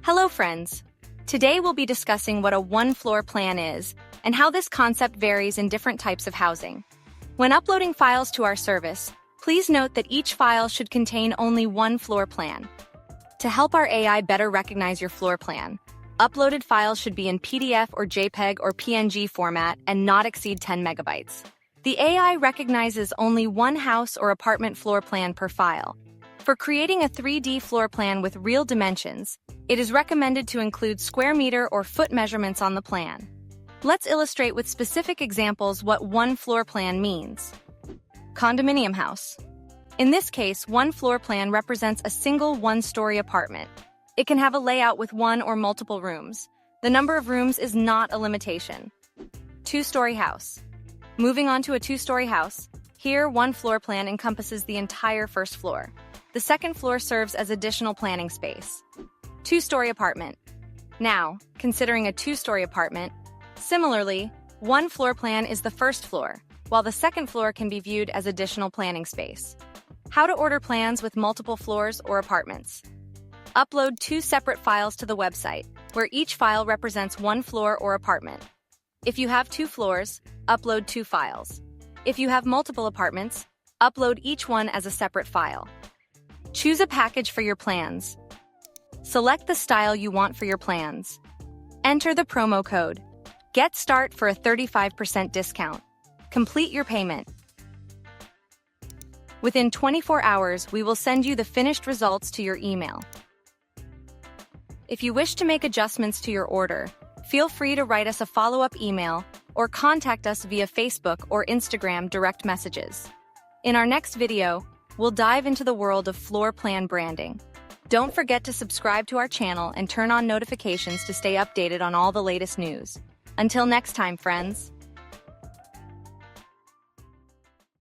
Hello friends! Today we'll be discussing what a one-floor plan is and how this concept varies in different types of housing. When uploading files to our service, please note that each file should contain only one floor plan. To help our AI better recognize your floor plan, uploaded files should be in PDF or JPEG or PNG format and not exceed 10 megabytes. The AI recognizes only one house or apartment floor plan per file. For creating a 3D floor plan with real dimensions, it is recommended to include square meter or foot measurements on the plan. Let's illustrate with specific examples what one floor plan means. Condominium house. In this case, one floor plan represents a single one-story apartment. It can have a layout with one or multiple rooms. The number of rooms is not a limitation. Two-story house. Moving on to a two-story house, here one floor plan encompasses the entire first floor. The second floor serves as additional planning space. Two-story apartment. Now, considering a two-story apartment, similarly, one floor plan is the first floor, while the second floor can be viewed as additional planning space. How to order plans with multiple floors or apartments. Upload two separate files to the website, where each file represents one floor or apartment. If you have two floors, upload two files. If you have multiple apartments, upload each one as a separate file. Choose a package for your plans. Select the style you want for your plans. Enter the promo code. Get Start for a 35% discount. Complete your payment. Within 24 hours, we will send you the finished results to your email. If you wish to make adjustments to your order, feel free to write us a follow-up email or contact us via Facebook or Instagram direct messages. In our next video, we'll dive into the world of floor plan branding. Don't forget to subscribe to our channel and turn on notifications to stay updated on all the latest news. Until next time, friends.